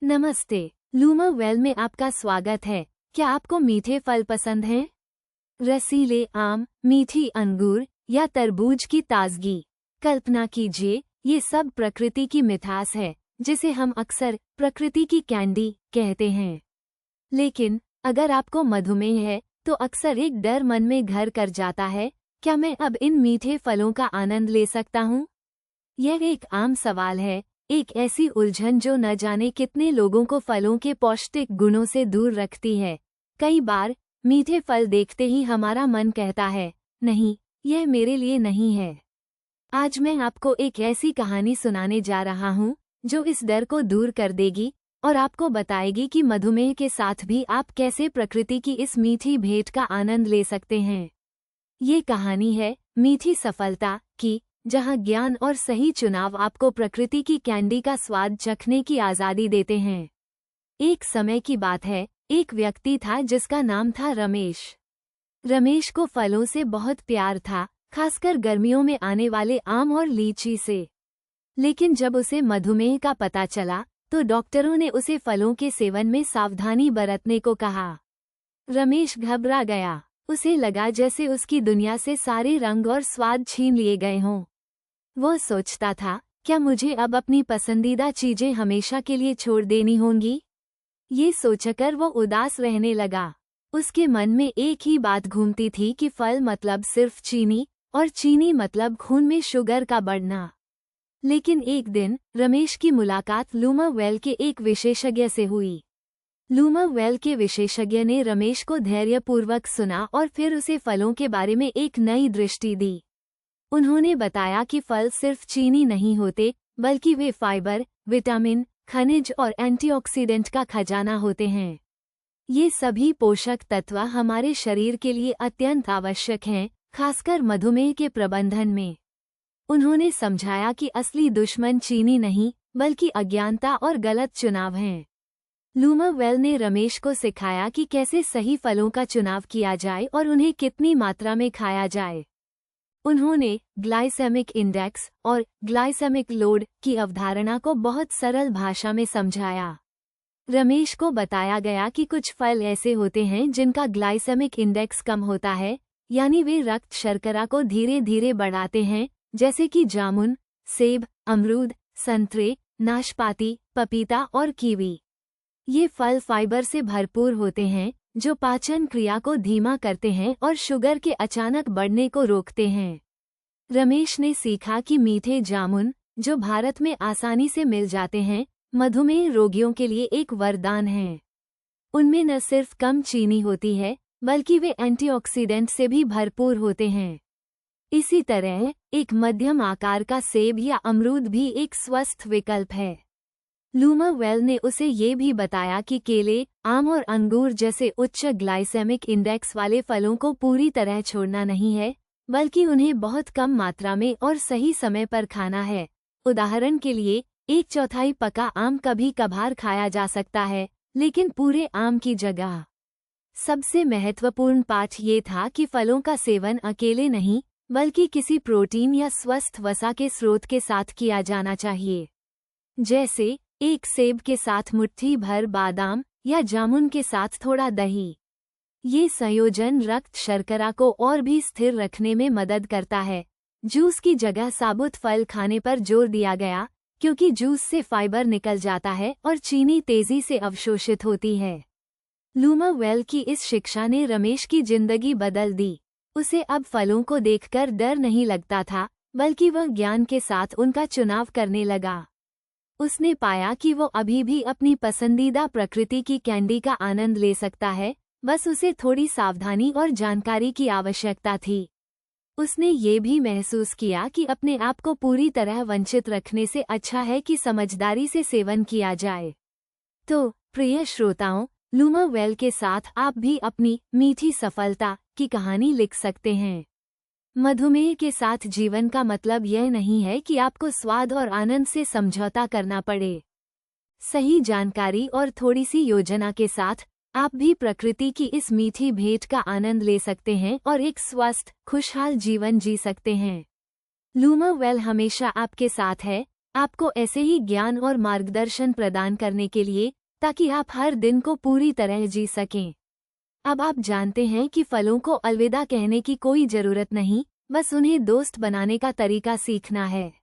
नमस्ते। लूमर वेल में आपका स्वागत है। क्या आपको मीठे फल पसंद हैं? रसीले आम, मीठी अंगूर या तरबूज की ताजगी। कल्पना कीजिए, ये सब प्रकृति की मिठास है, जिसे हम अक्सर प्रकृति की कैंडी कहते हैं। लेकिन अगर आपको मधुमेह है, तो अक्सर एक डर मन में घर कर जाता है, क्या मैं अब इन मीठे फलों का आनंद ले सकता हूँ? यह एक आम सवाल है, एक ऐसी उलझन जो न जाने कितने लोगों को फलों के पौष्टिक गुणों से दूर रखती है। कई बार मीठे फल देखते ही हमारा मन कहता है, नहीं, यह मेरे लिए नहीं है। आज मैं आपको एक ऐसी कहानी सुनाने जा रहा हूँ, जो इस डर को दूर कर देगी और आपको बताएगी कि मधुमेह के साथ भी आप कैसे प्रकृति की इस मीठी भेंट का आनंद ले सकते हैं। ये कहानी है मीठी सफलता की, जहां ज्ञान और सही चुनाव आपको प्रकृति की कैंडी का स्वाद चखने की आज़ादी देते हैं। एक समय की बात है, एक व्यक्ति था जिसका नाम था रमेश। रमेश को फलों से बहुत प्यार था, खासकर गर्मियों में आने वाले आम और लीची से। लेकिन जब उसे मधुमेह का पता चला, तो डॉक्टरों ने उसे फलों के सेवन में सावधानी बरतने को कहा। रमेश घबरा गया। उसे लगा जैसे उसकी दुनिया से सारे रंग और स्वाद छीन लिए गए हों। वो सोचता था, क्या मुझे अब अपनी पसंदीदा चीजें हमेशा के लिए छोड़ देनी होंगी? ये सोचकर वो उदास रहने लगा। उसके मन में एक ही बात घूमती थी कि फल मतलब सिर्फ चीनी, और चीनी मतलब खून में शुगर का बढ़ना। लेकिन एक दिन रमेश की मुलाकात लूमर वेल के एक विशेषज्ञ से हुई। लूमर वेल के विशेषज्ञ ने रमेश को धैर्यपूर्वक सुना और फिर उसे फलों के बारे में एक नई दृष्टि दी। उन्होंने बताया कि फल सिर्फ चीनी नहीं होते, बल्कि वे फाइबर, विटामिन, खनिज और एंटीऑक्सीडेंट का खजाना होते हैं। ये सभी पोषक तत्व हमारे शरीर के लिए अत्यंत आवश्यक हैं, खासकर मधुमेह के प्रबंधन में। उन्होंने समझाया कि असली दुश्मन चीनी नहीं, बल्कि अज्ञानता और गलत चुनाव हैं। लूमर वेल ने रमेश को सिखाया कि कैसे सही फलों का चुनाव किया जाए और उन्हें कितनी मात्रा में खाया जाए। उन्होंने ग्लाइसेमिक इंडेक्स और ग्लाइसेमिक लोड की अवधारणा को बहुत सरल भाषा में समझाया। रमेश को बताया गया कि कुछ फल ऐसे होते हैं जिनका ग्लाइसेमिक इंडेक्स कम होता है, यानी वे रक्त शर्करा को धीरे धीरे बढ़ाते हैं, जैसे कि जामुन, सेब, अमरूद, संतरे, नाशपाती, पपीता और कीवी। ये फल फाइबर से भरपूर होते हैं, जो पाचन क्रिया को धीमा करते हैं और शुगर के अचानक बढ़ने को रोकते हैं। रमेश ने सीखा कि मीठे जामुन, जो भारत में आसानी से मिल जाते हैं, मधुमेह रोगियों के लिए एक वरदान हैं। उनमें न सिर्फ कम चीनी होती है, बल्कि वे एंटीऑक्सीडेंट से भी भरपूर होते हैं। इसी तरह एक मध्यम आकार का सेब या अमरूद भी एक स्वस्थ विकल्प है। लूमर वेल ने उसे ये भी बताया कि केले, आम और अंगूर जैसे उच्च ग्लाइसेमिक इंडेक्स वाले फलों को पूरी तरह छोड़ना नहीं है, बल्कि उन्हें बहुत कम मात्रा में और सही समय पर खाना है। उदाहरण के लिए, 1/4 पका आम कभी कभार खाया जा सकता है, लेकिन पूरे आम की जगह। सबसे महत्वपूर्ण पाठ ये था कि फलों का सेवन अकेले नहीं, बल्कि किसी प्रोटीन या स्वस्थ वसा के स्रोत के साथ किया जाना चाहिए। जैसे एक सेब के साथ मुट्ठी भर बादाम या जामुन के साथ थोड़ा दही। ये संयोजन रक्त शर्करा को और भी स्थिर रखने में मदद करता है। जूस की जगह साबुत फल खाने पर जोर दिया गया, क्योंकि जूस से फाइबर निकल जाता है और चीनी तेजी से अवशोषित होती है। लूमर वेल की इस शिक्षा ने रमेश की जिंदगी बदल दी। उसे अब फलों को देखकर डर नहीं लगता था, बल्कि वह ज्ञान के साथ उनका चुनाव करने लगा। उसने पाया कि वो अभी भी अपनी पसंदीदा प्रकृति की कैंडी का आनंद ले सकता है, बस उसे थोड़ी सावधानी और जानकारी की आवश्यकता थी। उसने ये भी महसूस किया कि अपने आप को पूरी तरह वंचित रखने से अच्छा है कि समझदारी से सेवन किया जाए। तो प्रिय श्रोताओं, लूमर वेल के साथ आप भी अपनी मीठी सफलता की कहानी लिख सकते हैं। मधुमेह के साथ जीवन का मतलब यह नहीं है कि आपको स्वाद और आनंद से समझौता करना पड़े। सही जानकारी और थोड़ी सी योजना के साथ आप भी प्रकृति की इस मीठी भेंट का आनंद ले सकते हैं और एक स्वस्थ, खुशहाल जीवन जी सकते हैं। लूमर वेल हमेशा आपके साथ है, आपको ऐसे ही ज्ञान और मार्गदर्शन प्रदान करने के लिए, ताकि आप हर दिन को पूरी तरह जी सकें। अब आप जानते हैं कि फलों को अलविदा कहने की कोई जरूरत नहीं, बस उन्हें दोस्त बनाने का तरीका सीखना है।